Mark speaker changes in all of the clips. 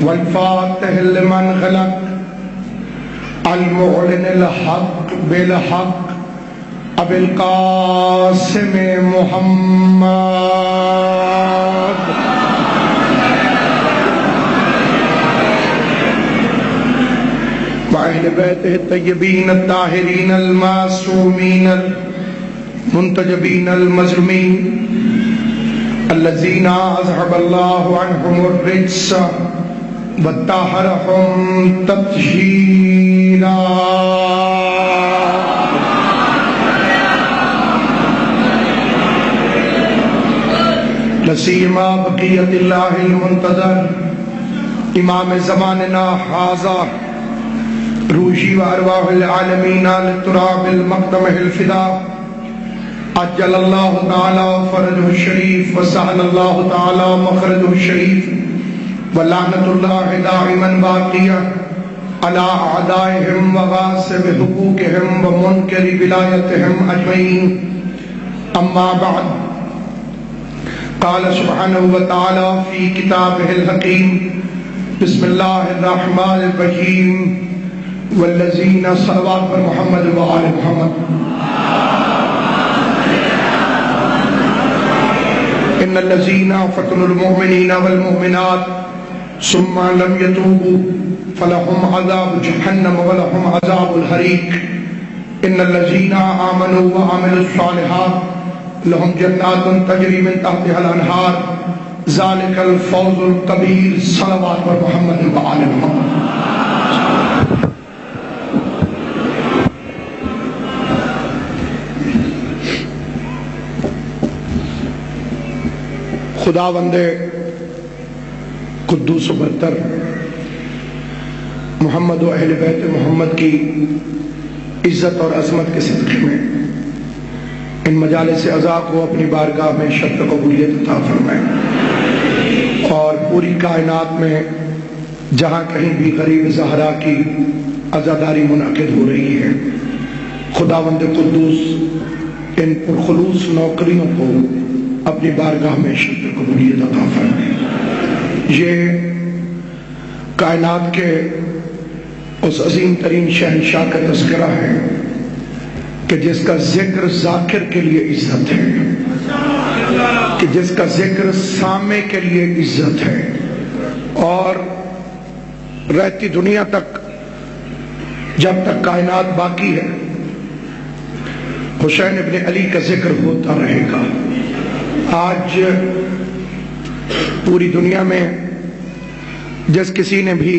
Speaker 1: والفاتح لمن خلق المعلن الحق بالحق ابو القاسم محمد وأهل بيته الطيبين الطاهرين المعصومين المنتجبين المظلومين الذين أذهب الله عنهم الرجس وطهرهم تطهيرا. لسيما بقية الله المنتظر امام زماننا هذا روحی و ارواح العالمین لتراب المقدمہ الفدا عجل اللہ تعالی فرجہ الشریف وسهل اللہ تعالی مخرجہ الشریف ولعنت اللہ دائما باقیہ علی اعدائهم وغاصب حقوقهم ومنکر ولایتهم اجمعین. اما بعد قال سبحانہ وتعالی فی کتابہ الحکیم بسم اللہ الرحمن الرحیم والذین صلوات پر محمد و آل محمد. ان الذین فتنوا المؤمنین والمؤمنات ثم لم يتوبوا فلهم عذاب جہنم ولهم عذاب الحریق. ان الذین آمنوا وعملوا الصالحات لهم جنات تجری من تحتها الانہار ذلك الفوز الکبیر. صلوات پر محمد و آل محمد. خداوند قدوس و برتر محمد و اہل بیت محمد کی عزت اور عظمت کے صدقے میں ان مجالس عزا کو اپنی بارگاہ میں شرط قبولیت عطا فرمائیں اور پوری کائنات میں جہاں کہیں بھی غریب زہرا کی عزاداری منعقد ہو رہی ہے خداوند قدوس ان پرخلوص نوکریوں کو اپنی بارگاہ میں شرط قبولیت عطا فرمائیں. یہ کائنات کے اس عظیم ترین شہنشاہ کا تذکرہ ہے کہ جس کا ذکر ذاکر کے لیے عزت ہے، کہ جس کا ذکر سامع کے لیے عزت ہے، اور رہتی دنیا تک جب تک کائنات باقی ہے حسین ابن علی کا ذکر ہوتا رہے گا. آج پوری دنیا میں جس کسی نے بھی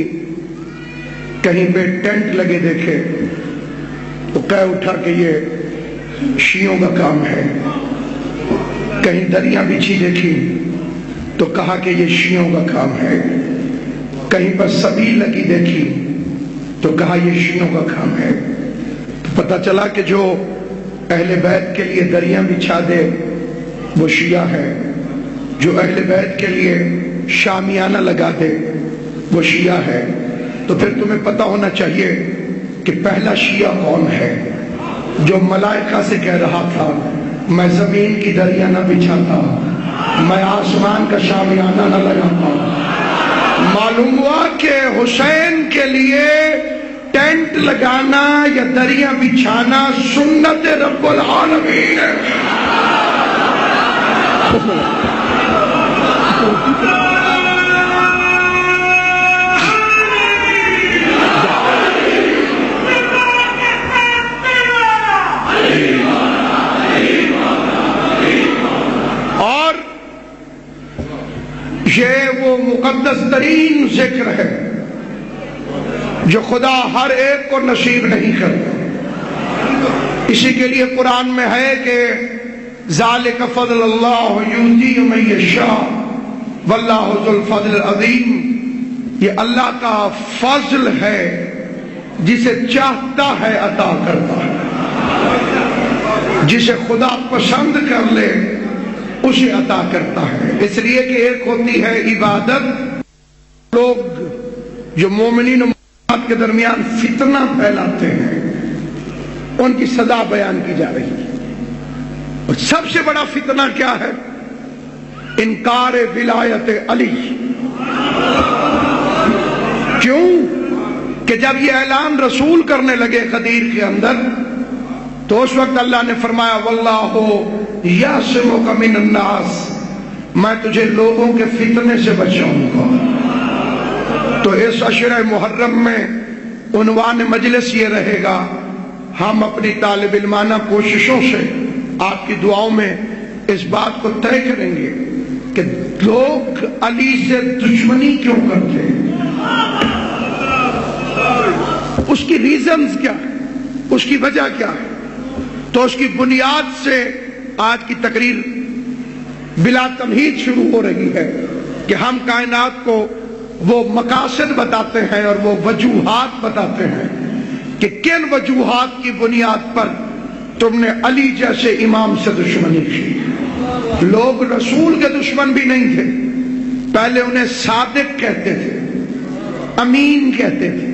Speaker 1: کہیں پہ ٹینٹ لگے دیکھے تو کہہ اٹھا کہ یہ شیعوں کا کام ہے. کہیں دریاں بچھی دیکھی تو کہا کہ یہ شیعوں کا کام ہے. کہیں پر سبیل لگی دیکھی تو کہا یہ شیعوں کا کام ہے. تو پتہ چلا کہ جو اہل بیت کے لیے دریاں بچھا دے وہ شیعہ ہے، جو اہل بیت کے لیے شامیانہ لگا دے وہ شیعہ ہے. تو پھر تمہیں پتہ ہونا چاہیے کہ پہلا شیعہ کون ہے، جو ملائکہ سے کہہ رہا تھا میں زمین کی دریا نہ بچھاتا، میں آسمان کا شامیانہ نہ لگاتا. معلوم ہوا کہ حسین کے لیے ٹینٹ لگانا یا دریا بچھانا سنت رب العالمین ہے. اور یہ وہ مقدس ترین ذکر ہے جو خدا ہر ایک کو نصیب نہیں کرتا. اسی کے لیے قرآن میں ہے کہ ذالک فضل اللہ یؤتی من یشاء واللہ ذو الفضل العظیم. یہ اللہ کا فضل ہے، جسے چاہتا ہے عطا کرتا ہے، جسے خدا پسند کر لے اسے عطا کرتا ہے. اس لیے کہ ایک ہوتی ہے عبادت، لوگ جو مومنین و مومنات کے درمیان فتنہ پھیلاتے ہیں ان کی سزا بیان کی جا رہی ہے. اور سب سے بڑا فتنہ کیا ہے؟ انکار ولایت علی. کہ جب یہ اعلان رسول کرنے لگے غدیر کے اندر تو اس وقت اللہ نے فرمایا واللہ یعصمک من الناس، میں تجھے لوگوں کے فتنے سے بچاؤں گا۔ تو اس عشرہ محرم میں عنوان مجلس یہ رہے گا، ہم اپنی طالب علمانہ کوششوں سے آپ کی دعاؤں میں اس بات کو طے کریں گے کہ لوگ علی سے دشمنی کیوں کرتے ہیں، اس کی ریزنز کیا ہے، اس کی وجہ کیا ہے۔ تو اس کی بنیاد سے آج کی تقریر بلا تمہید شروع ہو رہی ہے کہ ہم کائنات کو وہ مقاصد بتاتے ہیں اور وہ وجوہات بتاتے ہیں کہ کن وجوہات کی بنیاد پر تم نے علی جیسے امام سے دشمنی کی۔ لوگ رسول کے دشمن بھی نہیں تھے، پہلے انہیں صادق کہتے تھے، امین کہتے تھے،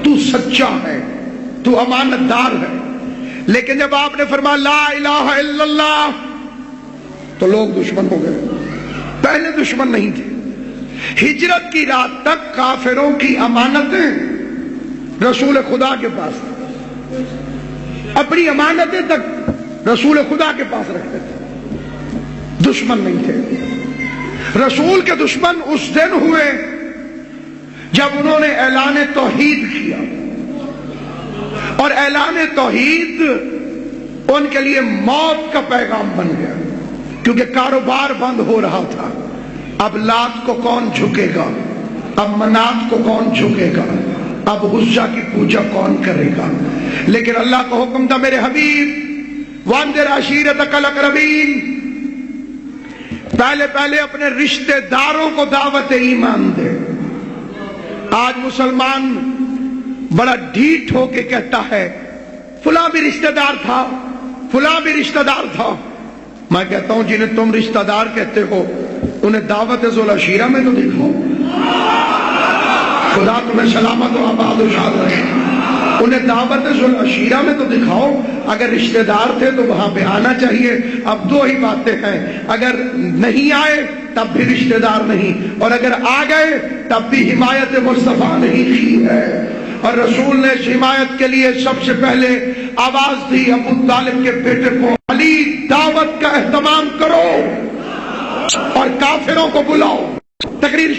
Speaker 1: تو سچا ہے، تو امانت دار ہے، لیکن جب آپ نے فرمایا لا الہ الا اللہ تو لوگ دشمن ہو گئے۔ پہلے دشمن نہیں تھے۔ ہجرت کی رات تک کافروں کی امانتیں رسول خدا کے پاس تھیں، اپنی امانتیں تک رسول خدا کے پاس رکھتے تھے، دشمن نہیں تھے۔ رسول کے دشمن اس دن ہوئے جب انہوں نے اعلان توحید کیا، اور اعلان توحید ان کے لیے موت کا پیغام بن گیا، کیونکہ کاروبار بند ہو رہا تھا۔ اب لات کو کون جھکے گا، اب منات کو کون جھکے گا، اب عزا کی پوجا کون کرے گا۔ لیکن اللہ کا حکم تھا میرے حبیب وانذر عشیرتک الاقربین، پہلے اپنے رشتہ داروں کو دعوت ایمان دے۔ آج مسلمان بڑا ڈھیٹ ہو کے کہتا ہے فلاں بھی رشتہ دار تھا، فلاں بھی رشتہ دار تھا۔ میں کہتا ہوں جنہیں تم رشتہ دار کہتے ہو انہیں دعوت ذوالعشیرہ میں تو دیکھو، خدا تمہیں سلامت و آباد و شاد رکھے، انہیں دعوت ذوالعشیرہ میں تو دکھاؤ۔ اگر رشتہ دار تھے تو وہاں پہ آنا چاہیے۔ اب دو ہی باتیں ہیں، اگر نہیں آئے تب بھی رشتہ دار نہیں، اور اگر آ گئے تب بھی حمایت مصطفیٰ نہیں کی ہے۔ اور رسول نے اس حمایت کے لیے سب سے پہلے آواز دی ابو طالب کے بیٹے کو، علی دعوت کا اہتمام کرو اور کافروں کو بلاؤ۔ تقریر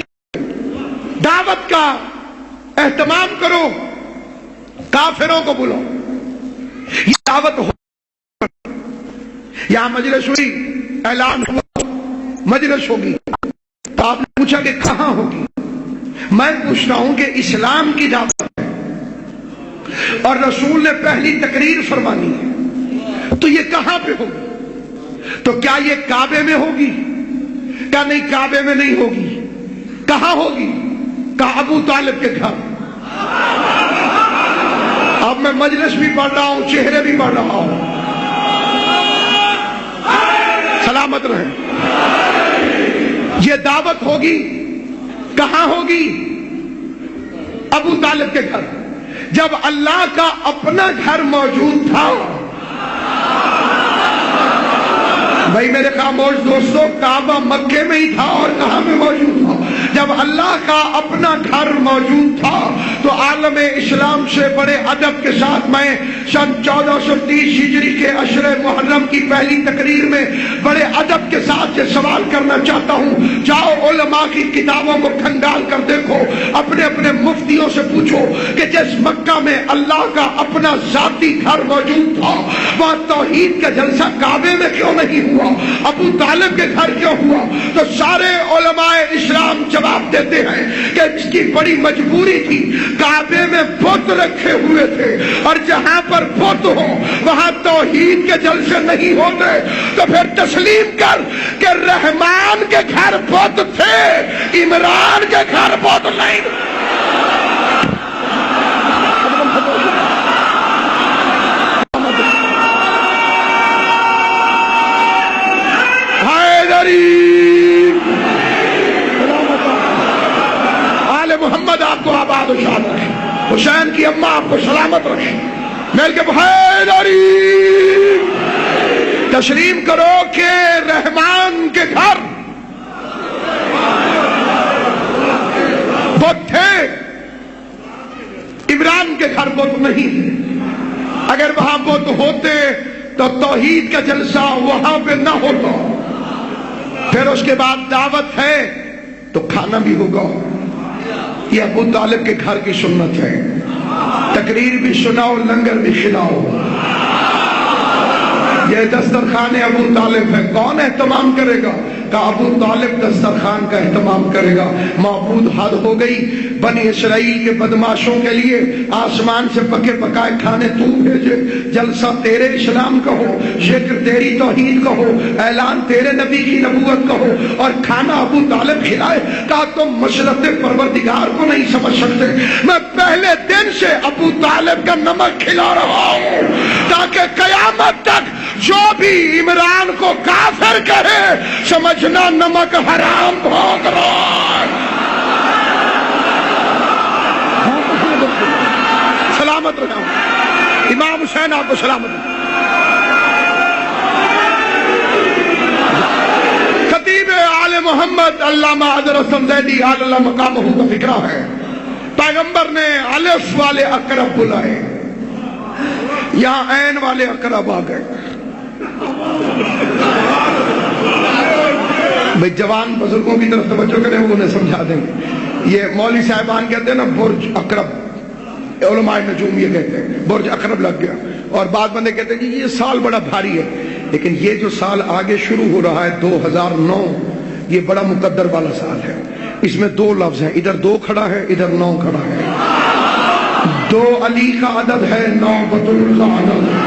Speaker 1: دعوت کا اہتمام کرو، کافروں کو بلاؤ۔ یہ دعوت ہو، یہاں مجلس ہوئی، اعلان ہوا، مجلس ہوگی، تو آپ نے پوچھا کہ کہاں ہوگی؟ میں پوچھتا ہوں کہ اسلام کی دعوت ہے اور رسول نے پہلی تقریر فرمانی ہے، تو یہ کہاں پہ ہوگی؟ تو کیا یہ کعبے میں ہوگی؟ کیا نہیں، کعبے میں نہیں ہوگی۔ کہاں ہوگی؟ کہا ابو طالب کے گھر۔ اب میں مجلس بھی پڑھ رہا ہوں، چہرے بھی پڑھ رہا ہوں، سلامت رہیں۔ یہ دعوت ہوگی کہاں ہوگی؟ ابو طالب کے گھر۔ جب اللہ کا اپنا گھر موجود تھا، بھائی میرے خاموش دوستوں، کعبہ مکے میں ہی تھا اور کہاں میں موجود تھا؟ جب اللہ کا اپنا گھر موجود تھا تو عالم اسلام سے بڑے ادب کے ساتھ میں سن 1430 ہجری کے عشرہ محرم کی پہلی تقریر میں بڑے ادب کے ساتھ یہ سوال کرنا چاہتا ہوں۔ جاؤ علماء کی کتابوں کو کھنگال کر دیکھو، اپنے اپنے مفتیوں سے پوچھو کہ جس مکہ میں اللہ کا اپنا ذاتی گھر موجود تھا وہاں توحید کا جلسہ کعبے میں کیوں نہیں ہوا، ابو طالب کے گھر کیوں ہوا؟ تو سارے علماء اسلام جواب دیتے ہیں کہ اس کی بڑی مجبوری تھی، کعبے میں بت رکھے ہوئے تھے اور جہاں پر بت ہو وہاں توحید کے جلسے نہیں ہوتے۔ تو پھر تسلیم کر کہ رحمان کے گھر بت تھے، عمران کے گھر بت نہیں۔ آل محمد آپ کو آباد و شاد رکھے، حسین کی اماں آپ کو سلامت رکھے۔ مل کے حیدری تسلیم کرو کہ رحمان کے گھر بت تھے، کے گھر بت نہیں ہے. اگر وہاں بت ہوتے تو توحید کا جلسہ وہاں پہ نہ ہوتا. پھر اس کے بعد دعوت ہے تو کھانا بھی ہوگا. یہ ابو طالب کے گھر کی سنت ہے. تقریر بھی سناؤ، لنگر بھی کھلاؤ. یہ دسترخوان ابو طالب ہے. کون اہتمام کرے گا؟ کہ ابو طالب دسترخوان کا اہتمام کرے گا. معبود حد ہو گئی. بنی اسرائیل کے بدماشوں کے لیے آسمان سے پکے پکائے کھانے تو بھیجے. جلسہ تیرے اسلام کا ہو، ذکر تیری توحید کا ہو، اعلان تیرے نبی کی نبوت کا ہو، اور کھانا ابو طالب کھلائے. کہا تم مشرت پروردگار کو نہیں سمجھ سکتے. میں پہلے دن سے ابو طالب کا نمک کھلا رہا ہوں تاکہ قیامت تک جو بھی عمران کو کافر کہے سمجھنا نمک حرام بھوگ رہا ہے. سلامت رہا. امام حسین آپ کو سلامت رہا. خطیب آل محمد علامہ حضرت زیدی اللہ مقامہ کا فکرہ ہے. پیغمبر نے الف والے اقرب بلائے، یہاں عین والے اقرب آ گئے. بھئی جوان بزرگوں کی طرف توجہ کریں، وہ انہیں سمجھا دیں گے. یہ مولوی صاحبان کہتے ہیں نا برج اقرب، علماء نجوم یہ کہتے ہیں برج اقرب لگ گیا. اور بعض بندے کہتے ہیں کہ یہ سال بڑا بھاری ہے. لیکن یہ جو سال آگے شروع ہو رہا ہے 2009، یہ بڑا مقدر والا سال ہے. اس میں دو لفظ ہیں، ادھر 2 کھڑا ہے، ادھر 9 کھڑا ہے. 2 علی کا عدد ہے، 9 بطول کا عدد ہے.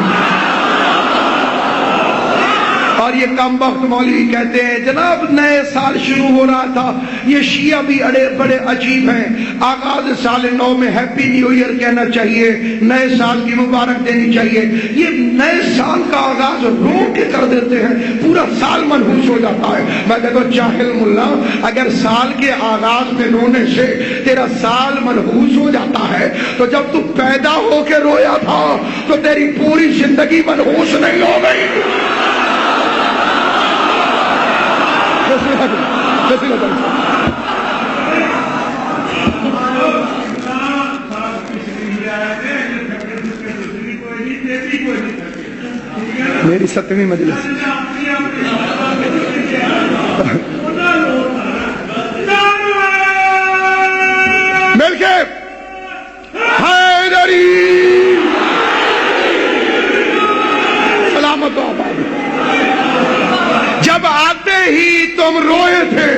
Speaker 1: اور یہ کم وقت مولوی کہتے ہیں جناب نئے سال شروع ہو رہا تھا. یہ شیعہ بھی بڑے عجیب ہیں. آغاز سال نو میں ہیپی نیو ایئر کہنا چاہیے، نئے سال کی مبارک دینی چاہیے. یہ نئے سال کا آغاز رو کے کر دیتے ہیں، پورا سال منحوس ہو جاتا ہے. میں کہتا ہوں جاہل ملا، اگر سال کے آغاز میں رونے سے تیرا سال منحوس ہو جاتا ہے تو جب تو پیدا ہو کے رویا تھا تو تیری پوری زندگی منحوس نہیں ہو گئی. میری 7ویں مجلس. مل کے حیدری سلامت و آباد. جب آتے ہی تم روئے تھے،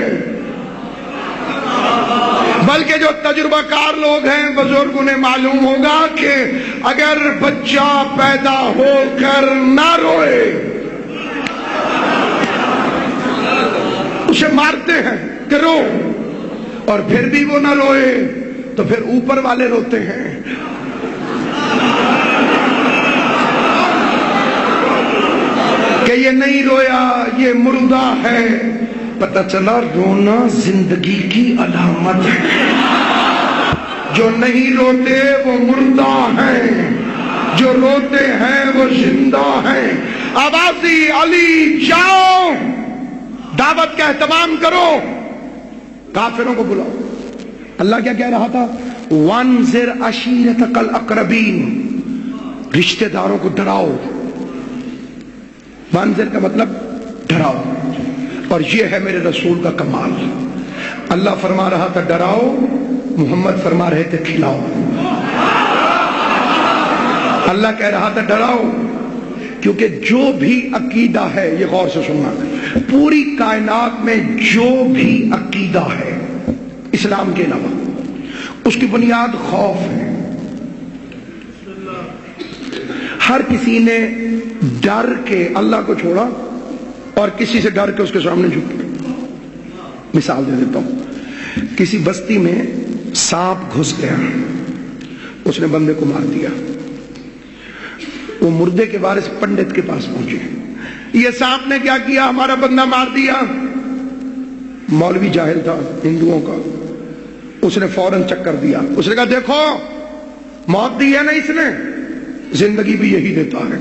Speaker 1: بلکہ جو تجربہ کار لوگ ہیں بزرگ انہیں معلوم ہوگا کہ اگر بچہ پیدا ہو کر نہ روئے اسے مارتے ہیں کہ رو، اور پھر بھی وہ نہ روئے تو پھر اوپر والے روتے ہیں. کہ یہ نہیں رویا، یہ مردہ ہے. پتہ چلا رونا زندگی کی علامت ہے. جو نہیں روتے وہ مردہ ہیں، جو روتے ہیں وہ زندہ ہیں. آوازی علی جاؤ، دعوت کا اہتمام کرو، کافروں کو بلاؤ. اللہ کیا کہہ رہا تھا؟ وانذر عشیرتک الاقربین، رشتہ داروں کو ڈراؤ. وانذر کا مطلب ڈراؤ، اور یہ ہے میرے رسول کا کمال. اللہ فرما رہا تھا ڈراؤ، محمد فرما رہے تھے کھلاؤ. اللہ کہہ رہا تھا ڈراؤ، کیونکہ جو بھی عقیدہ ہے، یہ غور سے سننا، پوری کائنات میں جو بھی عقیدہ ہے اسلام کے علاوہ، اس کی بنیاد خوف ہے. ہر کسی نے ڈر کے اللہ کو چھوڑا اور کسی سے ڈر کے اس کے سامنے جھک گئے. مثال دے دیتا ہوں. کسی بستی میں سانپ گھس گیا، اس نے بندے کو مار دیا. وہ مردے کے وارث پنڈت کے پاس پہنچے. یہ سانپ نے کیا کیا؟ ہمارا بندہ مار دیا. مولوی جاہل تھا ہندوؤں کا، اس نے فوراً چکر دیا. اس نے کہا دیکھو موت دی ہے نا اس نے، زندگی بھی یہی دیتا ہے.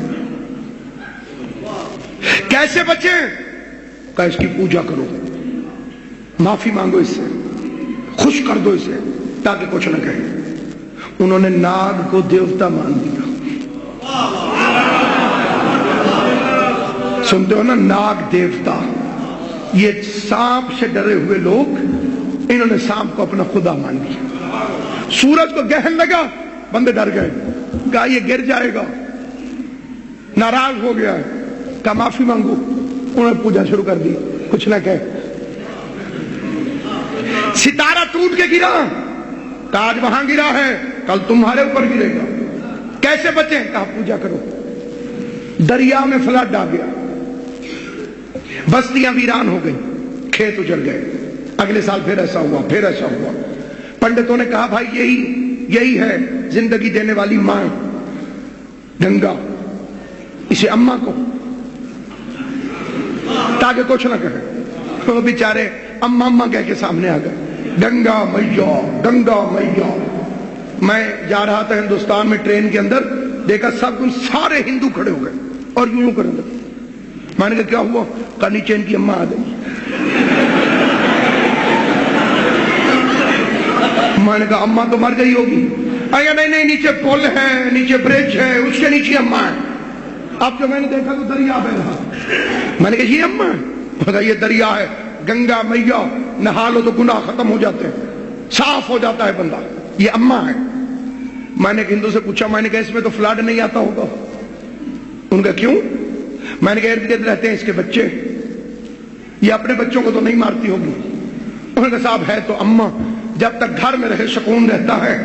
Speaker 1: کیسے بچیں؟ کہا اس کی پوجا کرو، معافی مانگو اس سے، خوش کر دو اسے تاکہ کچھ نہ کہے. انہوں نے ناگ کو دیوتا مان دیا. سنتے ہو نا, ناگ دیوتا. یہ سانپ سے ڈرے ہوئے لوگ, انہوں نے سانپ کو اپنا خدا مان لیا. سورج کو گہن لگا, بندے ڈر گئے, کہا یہ گر جائے گا. ناراض ہو گیا, کہا معافی مانگو. انہوں نے پوجا شروع کر دی, کچھ نہ کہے. ستارہ ٹوٹ کے گرا, تاج وہاں گرا ہے, کل تمہارے اوپر گرے گا. کیسے بچیں؟ کہا پوجا کرو. دریا میں فلڈ آ گیا, بستیاں ویران ہو گئی, کھیت اجڑ گئے. اگلے سال پھر ایسا ہوا, پھر ایسا ہوا. پنڈتوں نے کہا بھائی یہی ہے زندگی دینے والی ماں گنگا, اسے اماں کو تاکہ کچھ نہ کہے. وہ بیچارے اماں اماں کہہ کے سامنے آ گئے, گنگا میاں, گنگا میاں. میں جا رہا تھا ہندوستان میں ٹرین کے اندر, دیکھا سارے ہندو کھڑے ہو گئے اور یوں کرنے لگے. میں نے کہا کیا ہوا؟ کہا نیچے ان کی اماں آ گئی. میں نے کہا اماں تو مر گئی ہوگی. آیا نہیں, نیچے پل ہے, نیچے برج ہے, اس کے نیچے اماں ہے. اب جو میں نے دیکھا تو دریا بہ رہا. میں نے کہا یہ اماں ہے؟ یہ دریا ہے, گنگا میاں, نہا لو تو گناہ ختم ہو جاتے ہیں, صاف ہو جاتا ہے بندہ. یہ اماں ہے. میں نے ہندو سے پوچھا, میں نے کہا اس میں تو فلڈ نہیں آتا ہوگا. ان کا کیوں؟ میں نے کہا ارد گرد رہتے ہیں اس کے بچے, یہ اپنے بچوں کو تو نہیں مارتی ہوگی. انہوں نے کہا صاحب ہے تو اماں, جب تک گھر میں رہے سکون رہتا ہے,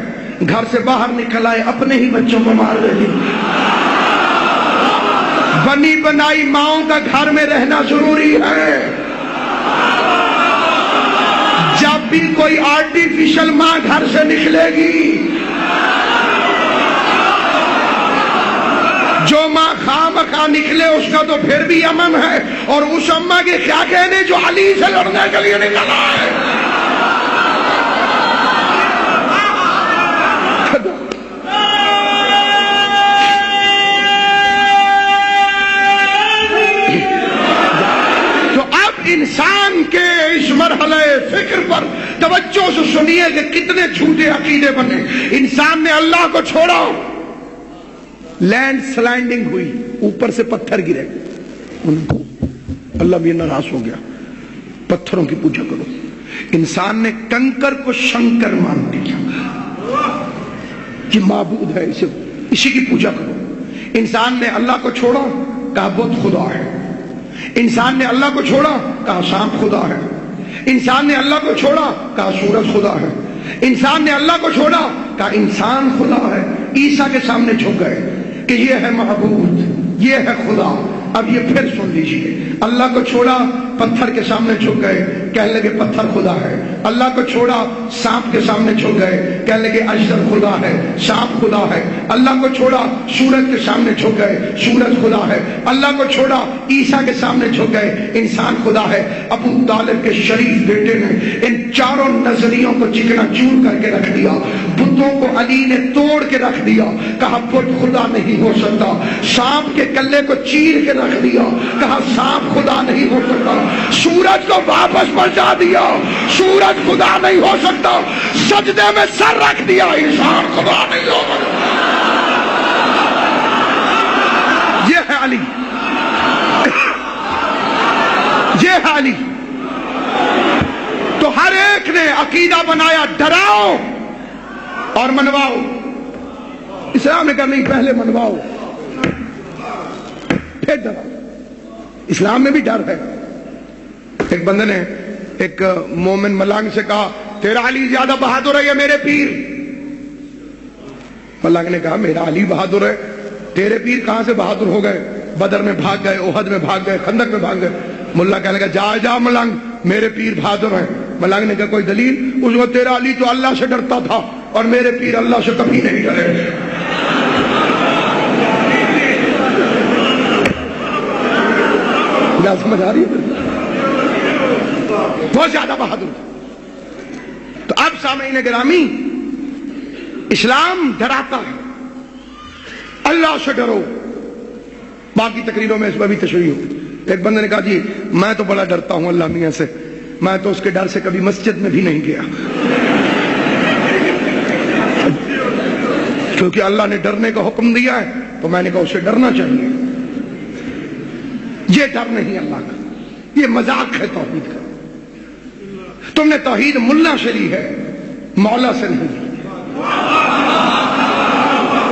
Speaker 1: گھر سے باہر نکل آئے اپنے ہی بچوں کو مار رہی. بنی بنائی ماؤں کا گھر میں رہنا ضروری ہے. جب بھی کوئی آرٹیفیشل ماں گھر سے نکلے گی, جو ماں خواہ نکلے اس کا تو پھر بھی امن ہے. اور اس اماں کے کیا کہنے جو علی سے لڑنے کے لیے نکلا ہے. تو اب انسان کے اس مرحلے فکر پر توجہ سے سنیے کہ کتنے جھوٹے عقیدے بنے. انسان نے اللہ کو چھوڑا, لینڈ سلائڈنگ ہوئی, اوپر سے پتھر گرے, اللہ بھی ناراض ہو گیا. پتھروں کی پوجا کرو. انسان نے کنکر کو شنکر مان لیا, یہ معبود ہے, اسی کی پوجا کرو. انسان نے اللہ کو چھوڑا, کہا بت خدا ہے. انسان نے اللہ کو چھوڑا, کہا سانپ خدا ہے. انسان نے اللہ کو چھوڑا, کہا سورج خدا ہے. انسان نے اللہ کو چھوڑا, کہا انسان خدا ہے. عیسیٰ کے سامنے جھک گئے کہ یہ ہے معبود, یہ ہے خدا. اب یہ پھر سن لیجئے, اللہ کو چھوڑا, پتھر کے سامنے جھک گئے, کہنے لگے پتھر خدا ہے. اللہ کو چھوڑا, سانپ کے سامنے جھک گئے, کہنے لگے اجدر خدا ہے, سانپ خدا ہے. اللہ کو چھوڑا, سورج کے سامنے جھک گئے, سورج خدا ہے. اللہ کو چھوڑا, عیسیٰ کے سامنے جھک گئے, انسان خدا ہے. ابو طالب کے شریف بیٹے نے ان چاروں نظریوں کو چکنا چور کر کے رکھ دیا. بتوں کو علی نے توڑ کے رکھ دیا, کہا بت خدا نہیں ہو سکتا. سانپ کے کلے کو چیر کے رکھ دیا, کہا سانپ خدا نہیں ہو سکتا. سورج کو واپس پلٹا دیا, سورج خدا نہیں ہو سکتا. سجدے میں سر رکھ دیا, انسان خدا نہیں ہو سکتا. یہ ہے علی, یہ ہے علی. تو ہر ایک نے عقیدہ بنایا ڈراؤ اور منواؤ. اسلام نے کہا نہیں, پہلے منواؤ پھر ڈراؤ. اسلام میں بھی ڈر ہے. ایک بندے نے ایک مومن ملنگ سے کہا تیرا علی زیادہ بہادر ہے یا میرے پیر؟ ملنگ نے کہا میرا علی بہادر ہے, تیرے پیر کہاں سے بہادر ہو گئے؟ بدر میں بھاگ گئے, احد میں بھاگ گئے, خندق میں بھاگ گئے. ملا کہنے لگا جا جا ملنگ, میرے پیر بہادر ہیں. ملنگ نے کہا کوئی دلیل؟ اس کو تیرا علی تو اللہ سے ڈرتا تھا اور میرے پیر اللہ سے کبھی نہیں ڈرے. سمجھ آ رہی ہے؟ بہت زیادہ بہادر. تو اب سامعین گرامی, اسلام ڈراتا ہے, اللہ سے ڈرو. باقی تقریروں میں اس پر بھی تشریح ہوگی. ایک بندے نے کہا جی میں تو بڑا ڈرتا ہوں اللہ میاں سے, میں تو اس کے ڈر سے کبھی مسجد میں بھی نہیں گیا. کیونکہ اللہ نے ڈرنے کا حکم دیا ہے تو میں نے کہا اسے ڈرنا چاہیے. یہ ڈر نہیں اللہ کا، یہ مذاق ہے توحید کا. تم نے توحید ملا سے لی ہے، مولا سے نہیں لی.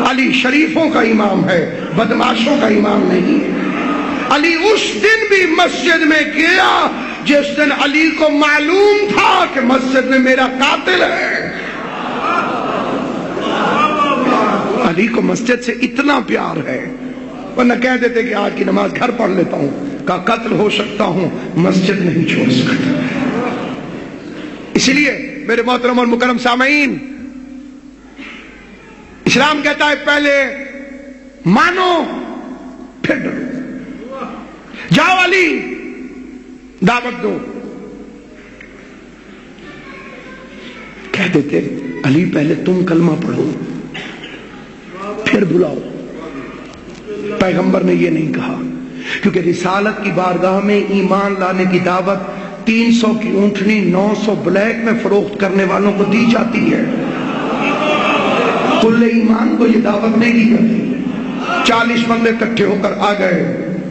Speaker 1: علی شریفوں کا امام ہے، بدماشوں کا امام نہیں ہے. علی اس دن بھی مسجد میں گیا جس دن علی کو معلوم تھا کہ مسجد میں میرا قاتل ہے. علی کو مسجد سے اتنا پیار ہے، ورنہ کہہ دیتے کہ آج کی نماز گھر پڑھ لیتا ہوں. کہا قتل ہو سکتا ہوں، مسجد نہیں چھوڑ سکتا. اس لیے میرے محترم اور مکرم سامعین، اسلام کہتا ہے پہلے مانو پھر ڈرو. جاؤ علی دعوت دو. کہہ دیتے علی پہلے تم کلمہ پڑھو پھر بلاؤ. پیغمبر نے یہ نہیں کہا، کیونکہ رسالت کی بارگاہ میں ایمان لانے کی دعوت 300 کی اونٹنی 900 بلیک میں فروخت کرنے والوں کو دی جاتی ہے. کل ایمان کو یہ دعوت نہیں دی جاتی. 40 بندے اکٹھے ہو کر آ گئے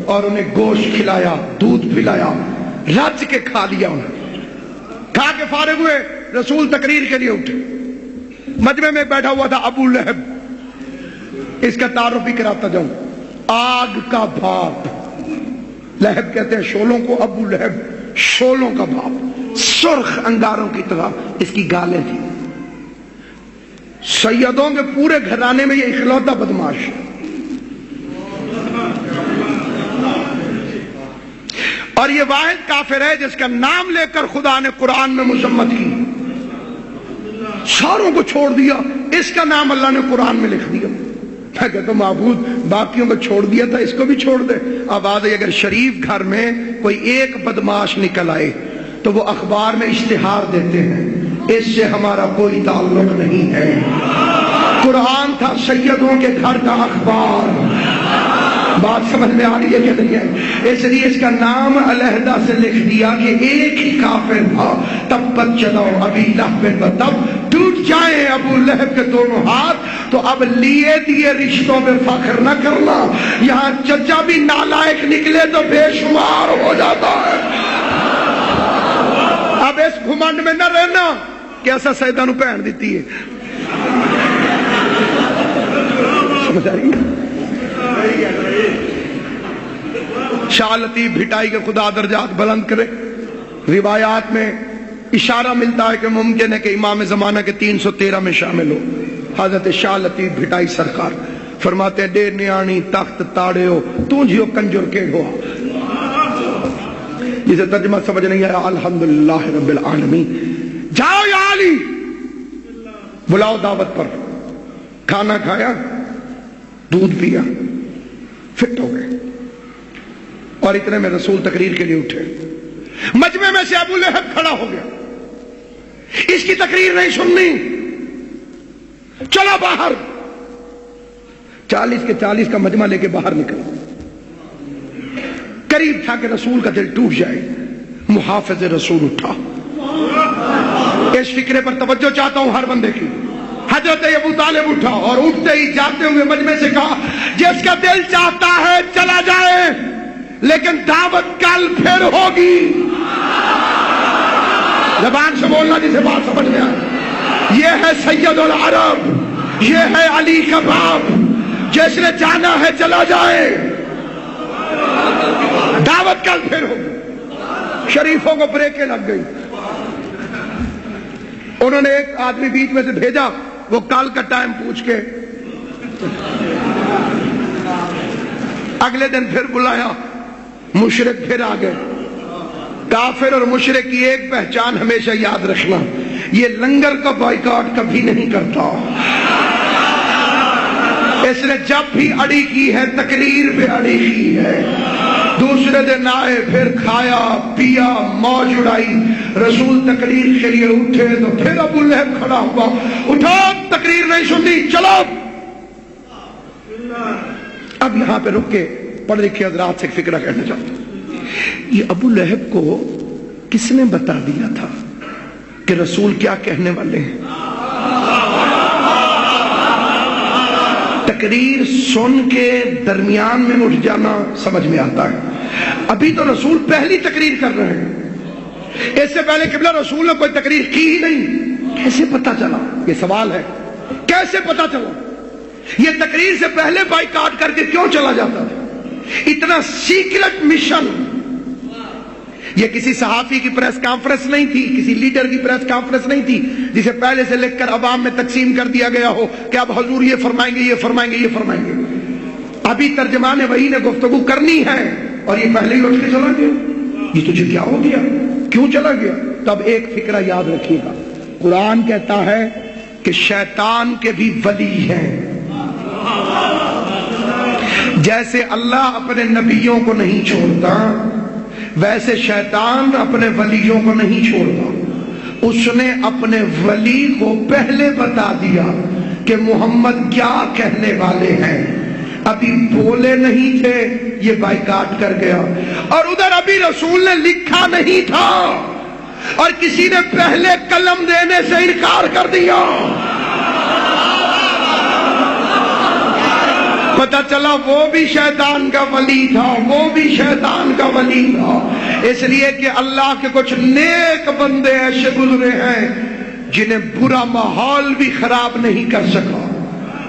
Speaker 1: اور انہیں گوشت کھلایا، دودھ پلایا، رج کے کھا لیا. انہیں کھا کے فارغ ہوئے، رسول تقریر کے لیے اٹھے. مجمع میں بیٹھا ہوا تھا ابو لہب. اس کا تعارف بھی کراتا جاؤں. آگ کا باپ، لہب کہتے ہیں شولوں کو، ابو لہب شولوں کا باپ، سرخ انگاروں کی طرح اس کی گالیں تھیں. سیدوں کے پورے گھرانے میں یہ اکلوتا بدماش ہے. اور یہ واحد کافر ہے جس کا نام لے کر خدا نے قرآن میں مذمت کی. ساروں کو چھوڑ دیا، اس کا نام اللہ نے قرآن میں لکھ دیا. میں کہتا ہوں معبود باقیوں کو چھوڑ دیا تھا، اس کو بھی چھوڑ دے. اب آدھے اگر شریف گھر میں کوئی ایک بدماش نکل آئے تو وہ اخبار میں اشتہار دیتے ہیں، اس سے ہمارا کوئی تعلق نہیں ہے. قرآن تھا سیدوں کے گھر کا اخبار. بات سمجھ میں آ رہی ہے کہ نہیں ہے؟ اس لیے اس کا نام علیحدہ سے لکھ دیا کہ ایک ہی کافر تھا. تبت چلاؤ ابی لہب، تب ٹوٹ جائیں ابو لہب کے دونوں ہاتھ. تو اب لیے دیے رشتوں میں فخر نہ کرنا. یہاں چچا بھی نالائق نکلے تو بے شمار ہو جاتا ہے. اب اس گھمنڈ میں نہ رہنا کہ ایسا سیدہ نو پہن دیتی ہے. سمجھ آ رہی ہے؟ شاہ لطیف بھٹائی کے خدا درجات بلند کرے. روایات میں اشارہ ملتا ہے کہ ممکن ہے کہ امام زمانہ کے 313 میں شامل ہو. حضرت شاہ لطیف بھٹائی سرکار فرماتے ہیں ڈے نیانی تخت تاڑے ہو تو جیو کنجر کے ہو. جسے ترجمہ سمجھ نہیں آیا الحمدللہ رب العالمین. جاؤ یا علی، بلاؤ دعوت پر. کھانا کھایا، دودھ پیا، فٹ ہو گئے. اور اتنے میں رسول تقریر کے لیے اٹھے. مجمع میں سے ابو لہب کھڑا ہو گیا. اس کی تقریر نہیں سننی، چلو باہر. 40 کے 40 کا مجمع لے کے باہر نکلا. قریب تھا کہ رسول کا دل ٹوٹ جائے. محافظ رسول اٹھا. اس فکرے پر توجہ چاہتا ہوں ہر بندے کی. حضرت ابو طالب اٹھا اور اٹھتے ہی جاتے ہوئے مجمع سے کہا جس کا دل چاہتا ہے چلا جائے، لیکن دعوت کل پھر ہوگی. زبان سے بولنا جسے بات سمجھ میں آئے. یہ ہے سید العرب، یہ ہے علی کا باپ. جس نے جانا ہے چلا جائے، دعوت کل پھر ہوگی. شریفوں کو بریکیں لگ گئی. انہوں نے ایک آدمی بیچ میں سے بھیجا، وہ کل کا ٹائم پوچھ کے اگلے دن پھر بلایا. مشرک پھر آ گئے. کافر اور مشرک کی ایک پہچان ہمیشہ یاد رکھنا، یہ لنگر کا بائیکاٹ کبھی نہیں کرتا. اس نے جب بھی اڑی کی ہے تقریر پہ اڑی کی ہے. دوسرے دن آئے، پھر کھایا پیا، موج اڑائی. رسول تقریر کے لیے اٹھے تو پھر ابو لہب کھڑا ہوا. اٹھو، تقریر نہیں سننی، چلو. اب یہاں پہ رک کے پڑھ لکھے حضرات سے ایک فکرہ کہنا چاہتا ہوں. یہ ابو لہب کو کس نے بتا دیا تھا کہ رسول کیا کہنے والے ہیں؟ تقریر سن کے درمیان میں اٹھ جانا سمجھ میں آتا ہے. ابھی تو رسول پہلی تقریر کر رہے ہیں، اس سے پہلے قبلہ رسول نے کوئی تقریر کی ہی نہیں. کیسے پتا چلا؟ یہ سوال ہے، کیسے پتا چلا؟ یہ تقریر سے پہلے بائیکاٹ کر کے کیوں چلا جاتا تھا؟ اتنا سیکرٹ مشن. یہ کسی صحافی کی پریس کانفرنس نہیں تھی، کسی لیڈر کی پریس کانفرنس نہیں تھی جسے پہلے سے لکھ کر عوام میں تقسیم کر دیا گیا ہو کہ اب حضور یہ فرمائیں گے، یہ فرمائیں گے، یہ فرمائیں گے. ابھی ترجمان وحی نے گفتگو کرنی ہے اور یہ پہلے ہی اٹھ کے چلا گیا. یہ تجھے کیا ہو گیا؟ کیوں چلا گیا؟ تب ایک فکرہ یاد رکھیے گا، قرآن کہتا ہے کہ شیطان کے بھی ولی ہیں. جیسے اللہ اپنے نبیوں کو نہیں چھوڑتا، ویسے شیطان اپنے ولیوں کو نہیں چھوڑتا. اس نے اپنے ولی کو پہلے بتا دیا کہ محمد کیا کہنے والے ہیں. ابھی بولے نہیں تھے، یہ بائیکاٹ کر گیا. اور ادھر ابھی رسول نے لکھا نہیں تھا اور کسی نے پہلے قلم دینے سے انکار کر دیا. پتہ چلا وہ بھی شیطان کا ولی تھا، وہ بھی شیطان کا ولی تھا. اس لیے کہ اللہ کے کچھ نیک بندے ایسے گزرے ہیں جنہیں برا ماحول بھی خراب نہیں کر سکا.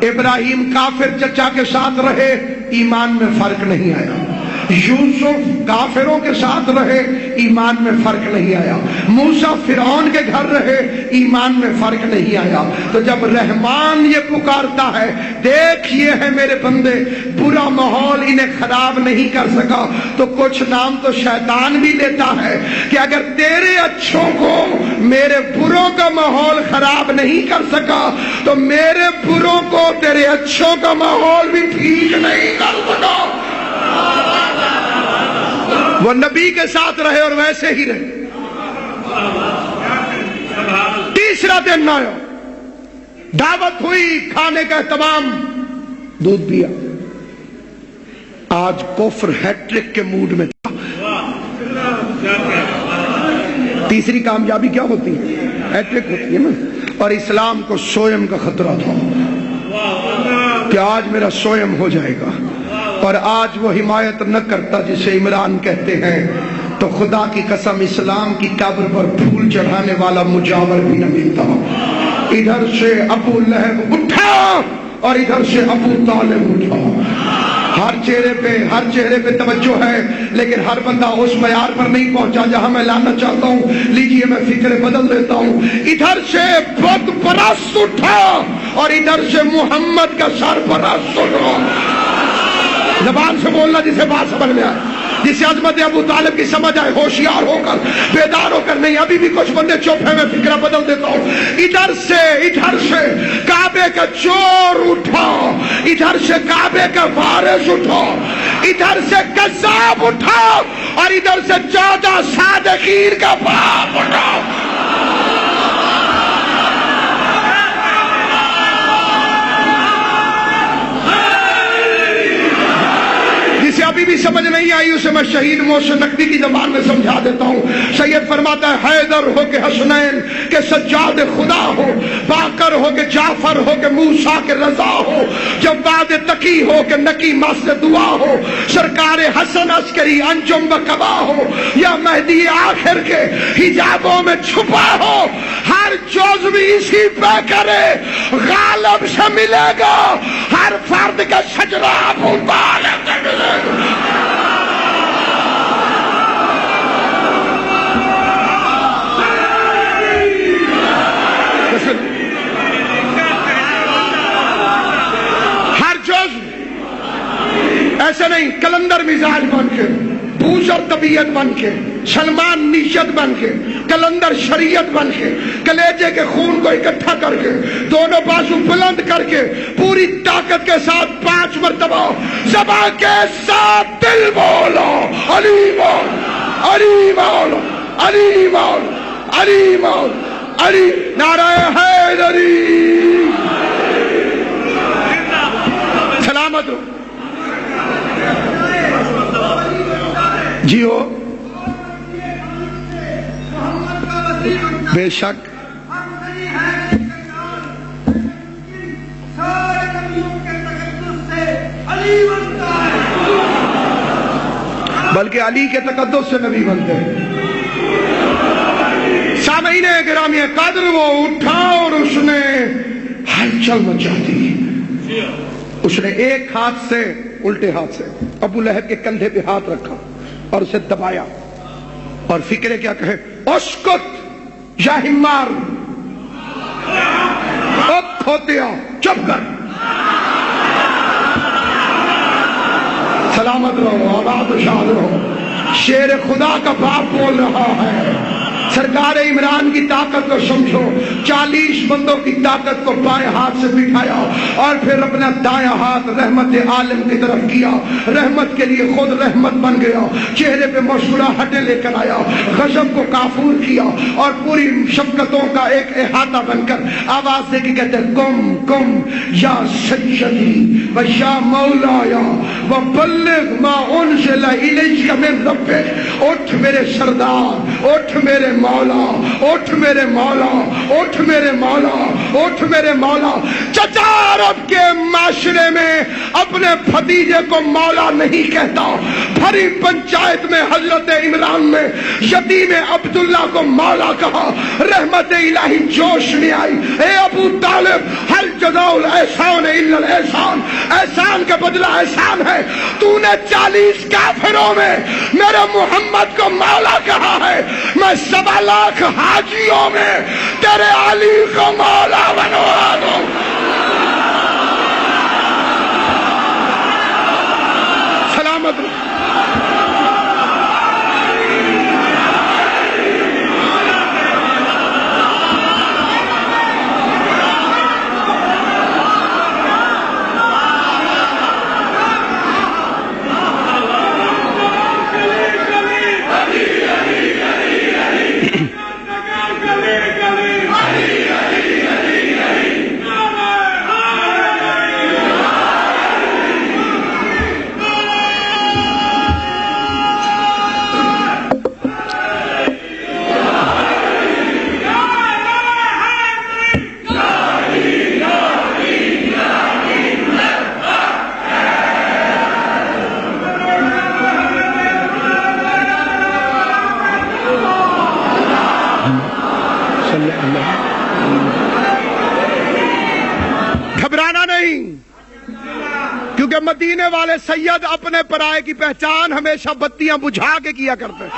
Speaker 1: ابراہیم کافر چچا کے ساتھ رہے، ایمان میں فرق نہیں آیا. یوسف کافروں کے ساتھ رہے، ایمان میں فرق نہیں آیا. موسیٰ فرعون کے گھر رہے، ایمان میں فرق نہیں آیا. تو جب رحمان یہ پکارتا ہے، دیکھ یہ ہے میرے بندے، برا ماحول انہیں خراب نہیں کر سکا، تو کچھ نام تو شیطان بھی لیتا ہے کہ اگر تیرے اچھوں کو میرے بروں کا ماحول خراب نہیں کر سکا تو میرے بروں کو تیرے اچھوں کا ماحول بھی ٹھیک نہیں کر سکا. وہ نبی کے ساتھ رہے اور ویسے ہی رہے. تیسرا دن آیا، دعوت ہوئی، کھانے کا اہتمام، دودھ پیا. آج کفر ہیٹرک کے موڈ میں تھا. تیسری کامیابی کیا ہوتی ہے؟ ہیٹرک ہوتی ہے نا. اور اسلام کو سوئم کا خطرہ تھا کہ آج میرا سوئم ہو جائے گا. اور آج وہ حمایت نہ کرتا جسے عمران کہتے ہیں تو خدا کی قسم اسلام کی قبر پر پھول چڑھانے والا مجاور بھی نہ ملتا. ادھر سے ابو لہب اٹھا اور ادھر سے ابو طالب اٹھا. ہر چہرے پہ توجہ ہے، لیکن ہر بندہ اس معیار پر نہیں پہنچا جہاں میں لانا چاہتا ہوں. لیجئے میں فکر بدل دیتا ہوں. ادھر سے بت پرست اٹھا اور ادھر سے محمد کا سرپرست اٹھا. زبان سے بولنا جسے بات سمجھ میں آئے، جسے عظمت ابو طالب کی سمجھ آئے. ہوشیار ہو کر، بیدار ہو کر نہیں. ابھی بھی کچھ بندے چپ ہیں، میں فکرہ بدل دیتا ہوں. ادھر سے کعبے کا چور اٹھا، ادھر سے کعبے کا وارث اٹھا، ادھر سے قذاب اٹھا اور ادھر سے 14 صادقین کا باپ اٹھا. جسے ابھی بھی سمجھ نہیں آئی اسے میں شہید محسن نقوی کی زبان میں سمجھا دیتا ہوں. سید فرماتا ہے حیدر ہو کہ حسنین کہ سجاد خدا ہو، باقر ہو کہ جعفر ہو کہ موسیٰ کے رضا ہو، جواد تقی ہو کہ نقی مست دعا ہو، سرکار حسن عسکری انجم بقبا ہو، یا مہدی آخر کے حجابوں میں چھپا ہو. ہر جز بھی اسی پہ کرے غالب سے ملے گا. ہر فرد کا شجرہ ابو طالب سے ملے گا. ہر جز ایسے نہیں، کلندر مزاج بن کے، بوزر طبیعت بن کے، سلمان نیشت بن کے، کلندر شریعت بن کے، کلیجے کے خون کو اکٹھا کر کے، دونوں بازو بلند کر کے، پوری طاقت کے ساتھ 5 مرتبہ زبان کے ساتھ دل بولو علی مولا، علی مولا، علی مولا، علی مولا، علی. نعرہ حیدری. سلامت ہو جیو. بے شک بلکہ علی کے تقدس سے نبی بنتے ہیں۔ سامعین گرامی قدر، وہ اٹھا اور اس نے ہلچل مچا دی۔ اس نے ایک ہاتھ سے، الٹے ہاتھ سے ابو لہب کے کندھے پہ ہاتھ رکھا اور اسے دبایا، اور فکرے کیا کہے، اسکت یا حمار، اب کھوتیا چپ کر، سلامت رہو، آباد و شاد رہو۔ شیر خدا کا باپ بول رہا ہے، سرکار عمران کی طاقت کو سمجھو۔ 40 بندوں کی طاقت کو بائیں ہاتھ سے بٹھایا اور پھر اپنا دایاں ہاتھ رحمت عالم کی طرف کیا، رحمت کے لیے خود رحمت بن گیا، چہرے پہ مسکراہٹیں لے کر آیا، غضب کو کافور کیا اور پوری شفقتوں کا ایک احاطہ بن کر آواز دے کے کہتے ہیں، کم کم یا سیدی و یا مولایا و بلغ ما انزل الیک من ربک۔ اٹھ میرے سردار، اٹھ میرے مولا، اٹھ میرے مولا، اٹھ میرے مولا، اٹھ میرے مولا۔ چچا عرب کے معاشرے میں اپنے بھتیجے کو مولا نہیں کہتا، بھری پنچایت میں حضرت عمران میں یتیم عبداللہ کو مولا کہا۔ رحمت الہی جوش میں آئی، اے ابو طالب، ہل جزاء الاحسان الا الاحسان، احسان کا بدلہ احسان ہے۔ تو نے 40 کافروں میں میرے محمد کو مولا کہا ہے، میں 1.25 لاکھ حاجیوں میں تیرے علی کو مولا بنوا دوں۔ سلامت گھبرانا نہیں، کیونکہ مدینے والے سید اپنے پرائے کی پہچان ہمیشہ بتیاں بجھا کے کیا کرتے ہیں۔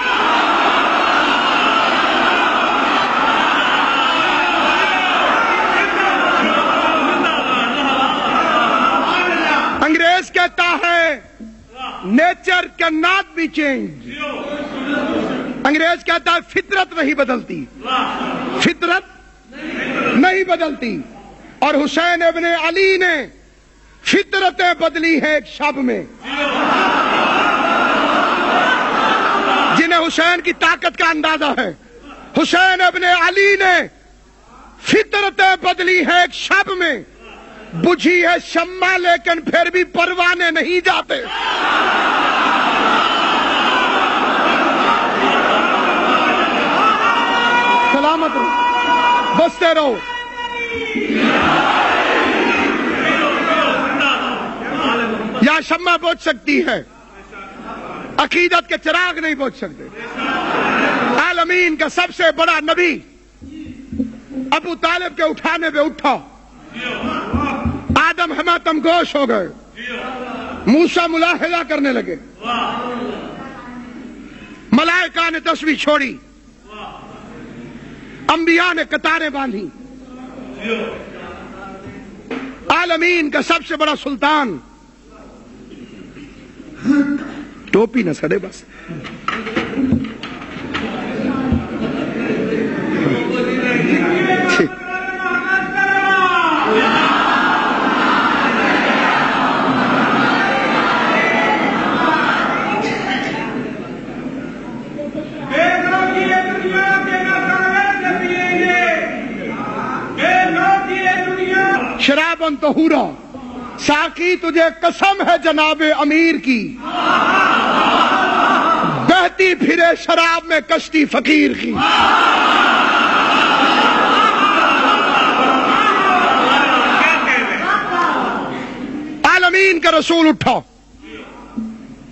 Speaker 1: انگریز کہتا ہے nature can not be change, انگریز کہتا ہے فطرت نہیں بدلتی، فطرت نہیں بدلتی، اور حسین ابن علی نے فطرتیں بدلی ہیں ایک شب میں۔ جنہیں حسین کی طاقت کا اندازہ ہے، حسین ابن علی نے فطرتیں بدلی ہیں ایک شب میں۔ بجھی ہے شمع لیکن پھر بھی پروانے نہیں جاتے۔ سلامت رہو، بستے رہو۔ یا شمع بجھ سکتی ہے، عقیدت کے چراغ نہیں بجھ سکتے۔ عالمین کا سب سے بڑا نبی ابو طالب کے اٹھانے پہ اٹھا، آدم حماتم گوش ہو گئے، موسیٰ ملاحظہ کرنے لگے، ملائکہ نے تسبیح چھوڑی، انبیاء نے قطاریں باندھی۔ عالمین کا سب سے بڑا سلطان، ٹوپی نہ سڑے بس، شرابن طہورا، ساقی تجھے قسم ہے جناب امیر کی، بہتی پھرے شراب میں کشتی فقیر کی۔ عالمین کا رسول اٹھا،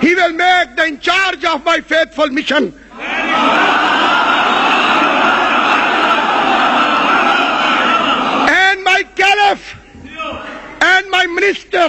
Speaker 1: he will make the in charge of my faithful mission. And my caliph and my minister,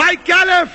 Speaker 1: My caliph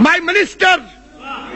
Speaker 1: my minister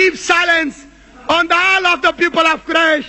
Speaker 1: keep silence on the all of the people of Quraysh.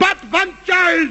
Speaker 1: but one child,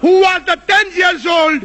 Speaker 1: who was the 10 years old,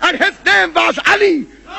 Speaker 1: and his name was Ali,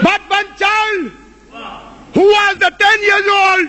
Speaker 1: But one child who was the 10 years old,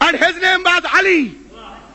Speaker 1: and his name was Ali,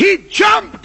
Speaker 1: He jumped,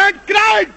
Speaker 1: and cried,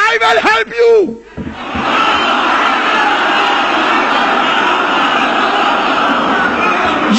Speaker 1: I will help you.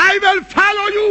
Speaker 1: I will follow you.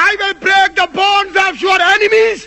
Speaker 1: I will break the bones of your enemies.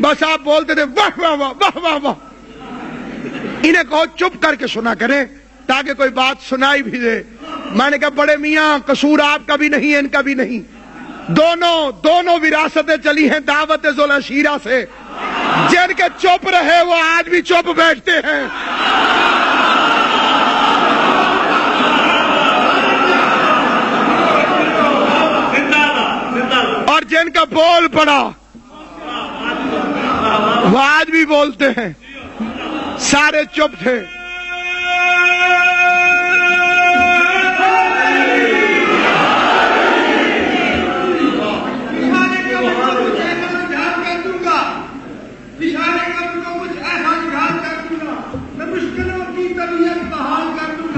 Speaker 1: بس آپ بولتے تھے واہ واہ واہ واہ واہ واہ. انہیں کہو چپ کر کے سنا کریں تاکہ کوئی بات سنائی بھی دے. میں نے کہا بڑے میاں قصور آپ کا بھی نہیں ہے ان کا بھی نہیں, دونوں وراثتیں چلی ہیں دعوت ذوالعشیرہ سے. جن کے چپ رہے وہ آج بھی چپ بیٹھتے ہیں. اور جن کا بول پڑا وہ آج بھی بولتے ہیں. سارے چپ تھے.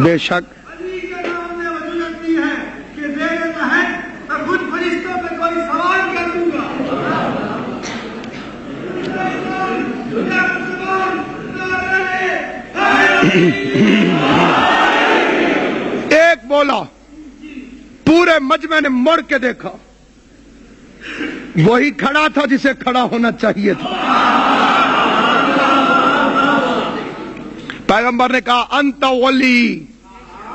Speaker 1: بے شک ایک بولا, پورے مجمع نے مڑ کے دیکھا, وہی کھڑا تھا جسے کھڑا ہونا چاہیے تھا. پیغمبر نے کہا انت ولی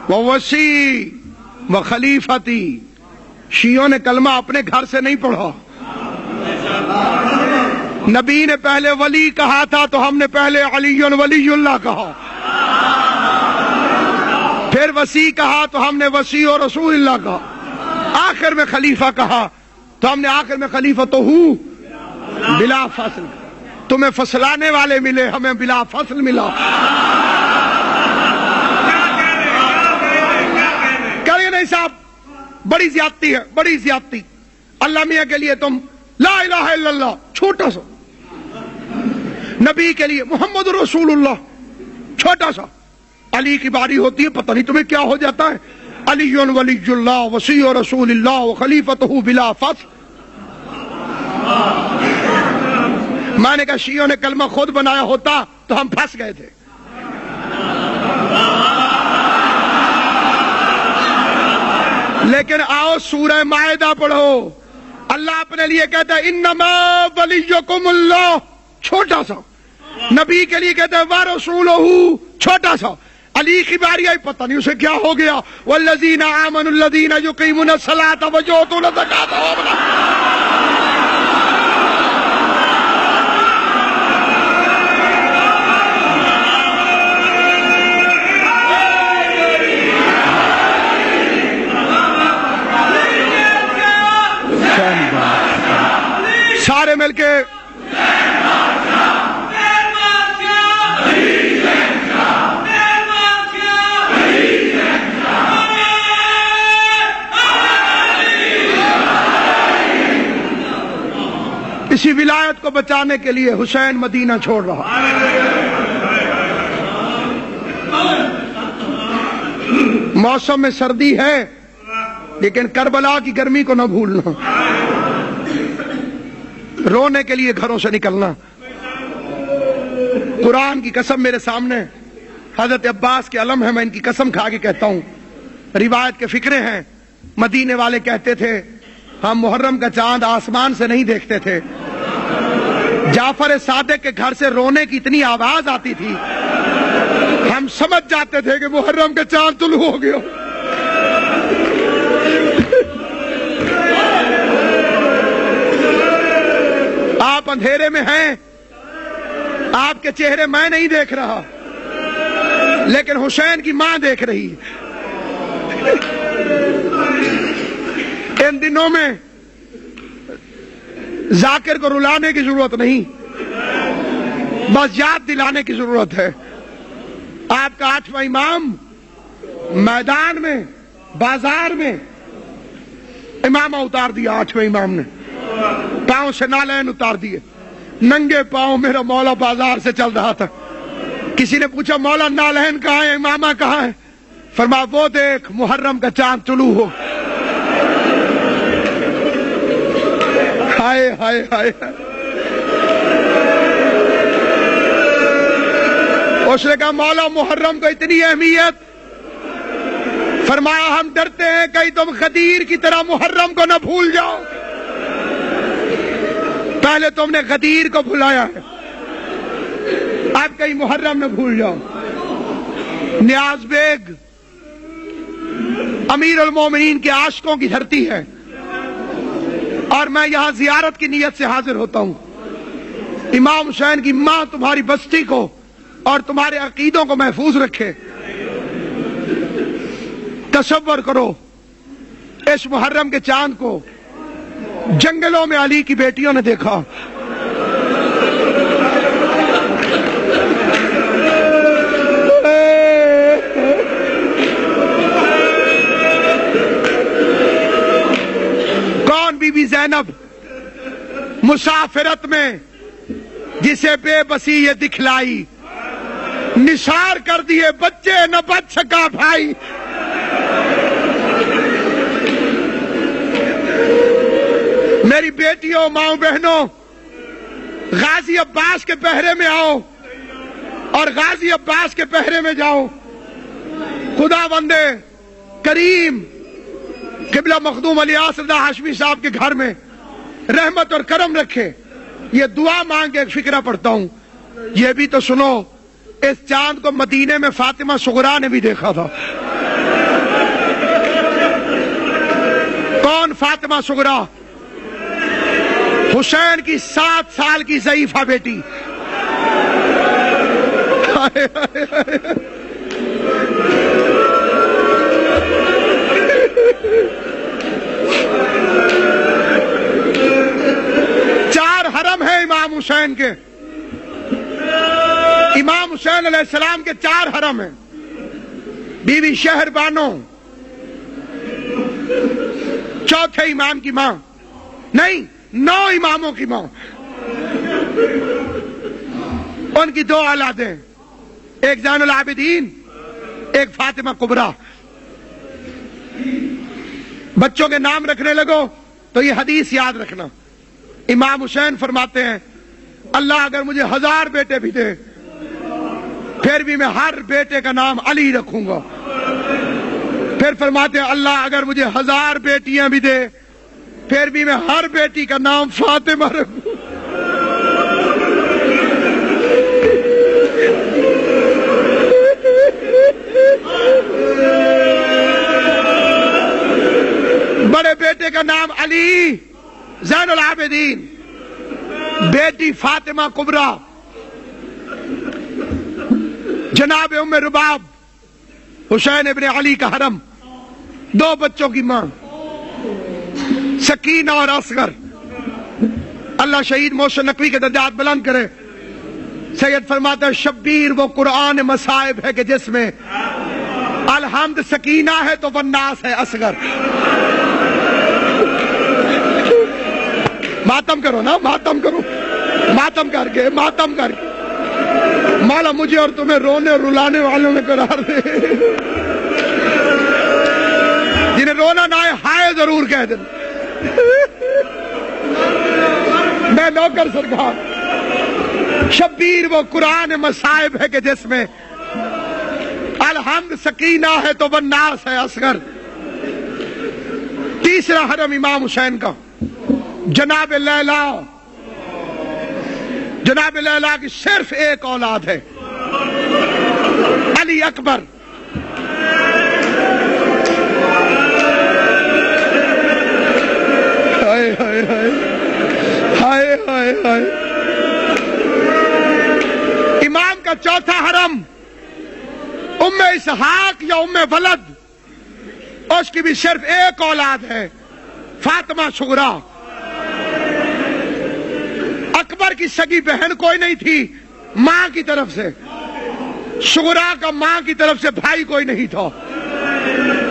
Speaker 1: و وسی و خلیفتی. شیعوں نے کلمہ اپنے گھر سے نہیں پڑھا. نبی نے پہلے ولی کہا تھا تو ہم نے پہلے علی ولی اللہ کہا, پھر وسی کہا تو ہم نے وسی اور رسول اللہ کہا, آخر میں خلیفہ کہا تو ہم نے آخر میں خلیفہ تو ہوں بلا فصل. تمہیں فصلانے والے ملے, ہمیں بلا فصل ملا. کریں نہیں صاحب, بڑی زیادتی ہے, بڑی زیادتی. اللہ میاں کے لیے تم لا الہ الا اللہ چھوٹا سا, نبی کے لیے محمد رسول اللہ چھوٹا سا. علی کی باری ہوتی ہے پتہ نہیں تمہیں کیا ہو جاتا ہے. علی ولی اللہ وسی رسول اللہ وخلیفتہ بلا فصل. میں نے کہا شیعوں نے کلمہ خود بنایا ہوتا تو ہم پھنس گئے تھے. لیکن آؤ سورہ مائدہ پڑھو. اللہ اپنے لیے کہتا ہے انما ولیکم اللہ, چھوٹا سا. نبی کے لیے کہتا ہے ورسولہ, چھوٹا سا. علی کی باری آئی پتہ نہیں اسے کیا ہو گیا. والذین آمنوا الذین یقیمون الصلاۃ ویؤتون الزکاۃ. سارے مل کے اسی ولایت کو بچانے کے لیے حسین مدینہ چھوڑ رہا. موسم میں سردی ہے لیکن کربلا کی گرمی کو نہ بھولنا. رونے کے لیے گھروں سے نکلنا. قرآن کی قسم میرے سامنے حضرت عباس کے علم ہے, میں ان کی قسم کھا کے کہتا ہوں, روایت کے فکرے ہیں. مدینے والے کہتے تھے ہم محرم کا چاند آسمان سے نہیں دیکھتے تھے. جعفر صادق کے گھر سے رونے کی اتنی آواز آتی تھی ہم سمجھ جاتے تھے کہ محرم کا چاند طلوع ہو گیا. آپ اندھیرے میں ہیں, آپ کے چہرے میں نہیں دیکھ رہا لیکن حسین کی ماں دیکھ رہی ہے. ان دنوں میں ذاکر کو رلانے کی ضرورت نہیں, بس یاد دلانے کی ضرورت ہے. آپ کا 8واں امام میدان میں بازار میں امامہ اتار دیا. 8ویں امام نے پاؤں سے نالین اتار دیے, ننگے پاؤں میرا مولا بازار سے چل رہا تھا. کسی نے پوچھا مولا نالین کہاں ہے, امامہ کہاں ہے؟ فرمایا وہ دیکھ محرم کا چاند طلوع ہو. ہائے ہائے ہائے. اس نے کہا مولا محرم کو اتنی اہمیت, فرمایا ہم ڈرتے ہیں کہیں تم غدیر کی طرح محرم کو نہ بھول جاؤ. پہلے تم نے غدیر کو بھلایا ہے، اب کہیں محرم نہ بھول جاؤ۔ نیاز بیگ امیر المومنین کے عاشقوں کی دھرتی ہے، اور میں یہاں زیارت کی نیت سے حاضر ہوتا ہوں۔ امام حسین کی ماں تمہاری بستی کو اور تمہارے عقیدوں کو محفوظ رکھے۔ تصور کرو اس محرم کے چاند کو جنگلوں میں علی کی بیٹیوں نے دیکھا، کون بی بی زینب مسافرت میں جسے بے بسی یہ دکھلائی، نثار کر دیے بچے نہ بچ سکا بھائی۔ میری بیٹیوں، ماؤں، بہنوں، غازی عباس کے پہرے میں آؤ اور غازی عباس کے پہرے میں جاؤ۔ خدا بندے کریم قبلہ مخدوم علی اسداللہ ہاشمی صاحب کے گھر میں رحمت اور کرم رکھے، یہ دعا مانگ کے ایک فقرہ پڑھتا ہوں۔ یہ بھی تو سنو، اس چاند کو مدینے میں فاطمہ صغرا نے بھی دیکھا تھا۔ کون فاطمہ صغرا؟ حسین کی 7 سال کی ضعیفہ بیٹی۔ چار حرم ہیں امام حسین کے، امام حسین علیہ السلام کے 4 حرم ہیں۔ بی بی شہر بانو چوتھے امام کی ماں، نہیں 9 اماموں کی ماں، ان کی 2 اولادیں، ایک زین العابدین، ایک فاطمہ کبریٰ۔ بچوں کے نام رکھنے لگو تو یہ حدیث یاد رکھنا۔ امام حسین فرماتے ہیں اللہ اگر مجھے 1000 بیٹے بھی دے پھر بھی میں ہر بیٹے کا نام علی رکھوں گا۔ پھر فرماتے ہیں اللہ اگر مجھے 1000 بیٹیاں بھی دے پھر بھی میں ہر بیٹی کا نام فاطمہ رکھوں۔ بڑے بیٹے کا نام علی زین العابدین، بیٹی فاطمہ کبریٰ، جناب ام رباب حسین ابن علی کا حرم، 2 بچوں کی ماں سکینہ اور اصغر۔ اللہ شہید محسن نقوی کے درجات بلند کرے۔ سید فرماتا ہے شبیر وہ قرآن مصائب ہے کہ جس میں الحمد سکینہ ہے تو والناس ہے اصغر۔ ماتم کرو نا، ماتم کرو، ماتم کر کے مولا مجھے اور تمہیں رونے اور رلانے والوں میں قرار دے، جنہیں رونا نہ آئے ہائے ضرور کہہ دیں۔ میں نوکر سرکار، شبیر وہ قرآن مصائب ہے کہ جس میں الحمد سکینہ ہے تو والناس ہے اصغر۔ تیسرا حرم امام حسین کا جناب لیلا، جناب لیلا کی صرف ایک اولاد ہے علی اکبر۔ ہائے ہائے ہائے ہائے ہائے ہائے۔ امام کا چوتھا حرم ام اسحاق یا ام ولد، اس کی بھی صرف ایک اولاد ہے فاطمہ صغرا۔ اکبر کی سگی بہن کوئی نہیں تھی ماں کی طرف سے، صغرا کا ماں کی طرف سے بھائی کوئی نہیں تھا۔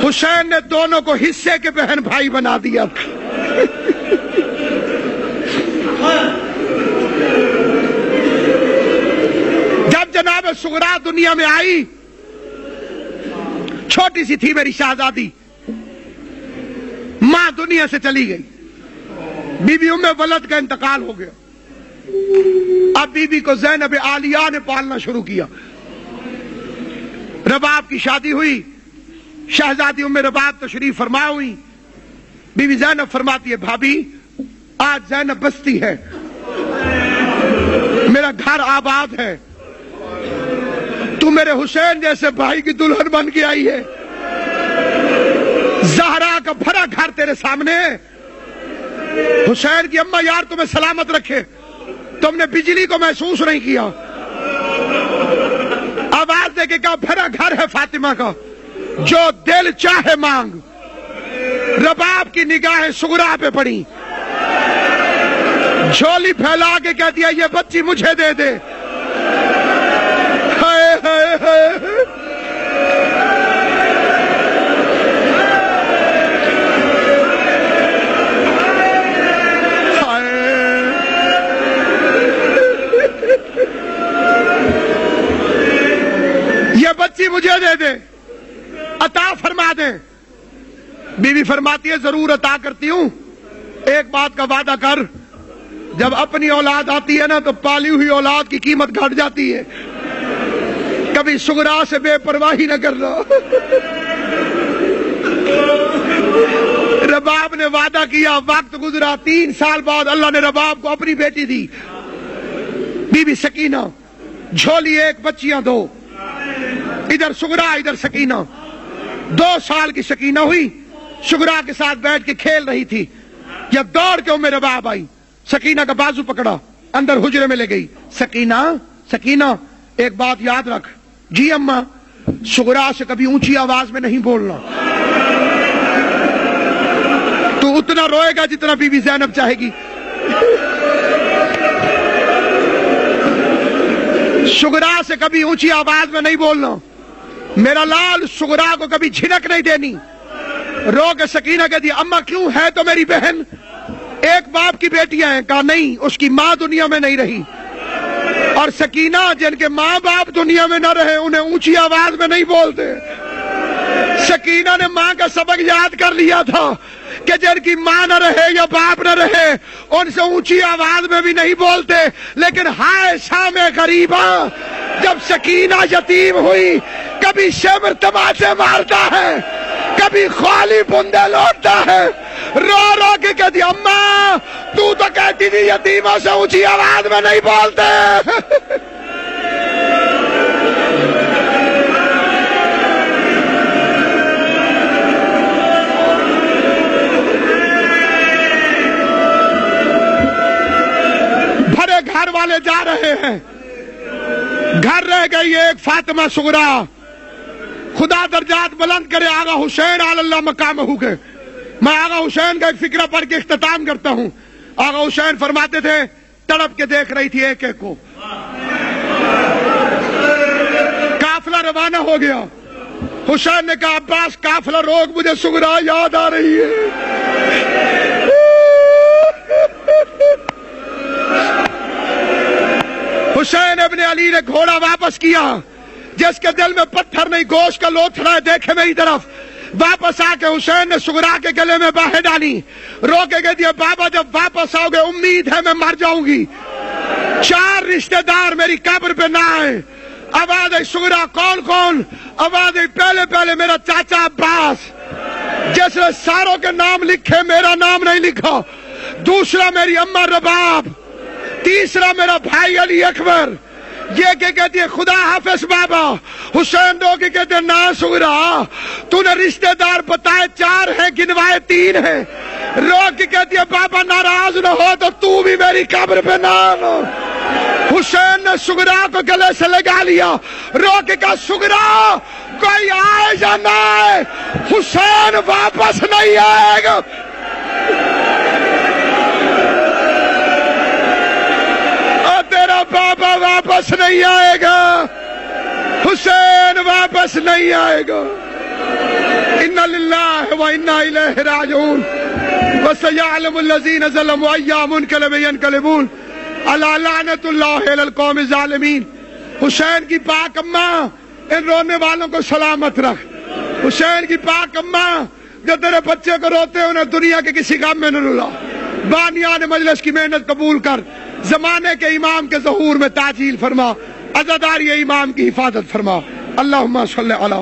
Speaker 1: حسین نے دونوں کو حصے کے بہن بھائی بنا دیا۔ جب جناب صغرا دنیا میں آئی، چھوٹی سی تھی میری شہزادی، ماں دنیا سے چلی گئی، بی بی ام ولد کا انتقال ہو گیا۔ اب بی بی کو زینب عالیہ نے پالنا شروع کیا۔ رباب کی شادی ہوئی، شہزادی ام رباب تشریف فرما ہوئی۔ بی بی زینب فرماتی ہے بھابی آج زینب بستی ہے، میرا گھر آباد ہے، تو میرے حسین جیسے بھائی کی دلہن بن کے آئی ہے، زہرا کا بھرا گھر تیرے سامنے ہے۔ حسین کی اماں یار تمہیں سلامت رکھے، تم نے بجلی کو محسوس نہیں کیا، آواز دے کے کہا بھرا گھر ہے فاطمہ کا، جو دل چاہے مانگ۔ رباب کی نگاہیں سغرا پہ پڑی، جھولی پھیلا کے کہہ دیا یہ بچی مجھے دے دے۔ ہائے ہائے ہائے، یہ بچی مجھے دے دے، عطا فرما دے۔ بیوی فرماتی ہے ضرور عطا کرتی ہوں، ایک بات کا وعدہ کر، جب اپنی اولاد آتی ہے نا تو پالی ہوئی اولاد کی قیمت گھٹ جاتی ہے، کبھی سغرا سے بے پرواہی نہ کرنا۔ رباب نے وعدہ کیا، وقت گزرا، 3 سال بعد اللہ نے رباب کو اپنی بیٹی دی، بی بی سکینہ۔ جھولی 1 بچیاں 2، ادھر سغرا ادھر سکینہ۔ 2 سال کی سکینہ ہوئی، سغرا کے ساتھ بیٹھ کے کھیل رہی تھی، جب دوڑ کے ام رباب آئی، سکینہ کا بازو پکڑا، اندر حجرے میں لے گئی۔ سکینہ سکینہ ایک بات یاد رکھ، جی اماں، سغرا سے کبھی اونچی آواز میں نہیں بولنا، تو اتنا روئے گا جتنا بی بی زینب چاہے گی۔ سغرا سے کبھی اونچی آواز میں نہیں بولنا، میرا لال سغرا کو کبھی جھنک نہیں دینی۔ رو کے سکینہ کہتی اماں کیوں، ہے تو میری بہن، ایک باپ کی بیٹیاں ہیں۔ کہا نہیں، اس کی ماں دنیا میں نہیں رہی، اور سکینہ جن کے ماں باپ دنیا میں نہ رہے انہیں اونچی آواز میں نہیں بولتے۔ سکینہ نے ماں کا سبق یاد کر لیا تھا کہ جن کی ماں نہ رہے یا باپ نہ رہے ان سے اونچی آواز میں بھی نہیں بولتے۔ لیکن ہائے شام غریبا، جب سکینہ یتیم ہوئی، کبھی شمر تماچے مارتا ہے، کبھی خالی بندے لوٹتا ہے، رو رو کے کہتی اماں تو کہتی تھی یتیموں سے اونچی آواز میں نہیں بولتے۔ بھرے گھر والے جا رہے ہیں، گھر رہ گئی ایک فاطمہ سغرا۔ خدا درجات بلند کرے آغا حسین علی اللہ مقامہ کے۔ میں آغا حسین کا ایک فکرہ پڑھ کے اختتام کرتا ہوں۔ آغا حسین فرماتے تھے، تڑپ کے دیکھ رہی تھی ایک ایک کو، قافلہ روانہ ہو گیا۔ حسین نے کہا عباس قافلہ روک، مجھے سغرا یاد آ رہی ہے۔ حسین ابن علی نے گھوڑا واپس کیا، جس کے دل میں پتھر نہیں گوشت کا لوتھڑا ہے، دیکھے میری طرف۔ واپس آ کے حسین نے سغرا کے گلے میں باہیں ڈالی، رو کے کہہ دیا بابا جب واپس آؤ گے امید ہے میں مر جاؤں گی، 4 رشتہ دار میری قبر پہ نہ آئے۔ آواز آئی سغرا کون کون؟ آواز آئی پہلے میرا چاچا عباس، جس نے ساروں کے نام لکھے میرا نام نہیں لکھا، دوسرا میری اماں رباب، تیسرا میرا بھائی علی اکبر۔ یہ کہ کہتی ہے خدا حافظ بابا۔ حسین رو کے کہتے ہیں نا سغرا، تو نے رشتہ دار بتائے 4 ہیں، گنوائے 3 ہیں۔ رو کے کہتی ہے بابا ناراض نہ ہو تو تو بھی میری قبر پہ نہ آنا۔ حسین نے سغرا کو گلے سے لگا لیا، رو کے کہا سغرا کوئی آئے یا نہ آئے حسین واپس نہیں آئے گا۔ تیرا بابا واپس نہیں آئے گا، حسین واپس نہیں آئے گا۔ انا للہ و انا الیہ راجعون وسیعلم الذین ظلموا ای منقلب ینقلبون الا لعنۃ اللہ علی القوم الظالمین۔ حسین کی پاک اماں ان رونے والوں کو سلامت رکھ۔ حسین کی پاک اماں جو تیرے بچے کو روتے ہیں انہیں دنیا کے کسی کام میں نہ رلا۔ بانیان مجلس کی محنت قبول کر، زمانے کے امام کے ظہور میں تعجیل فرما، عزاداری امام کی حفاظت فرما۔ اللہم صلی علی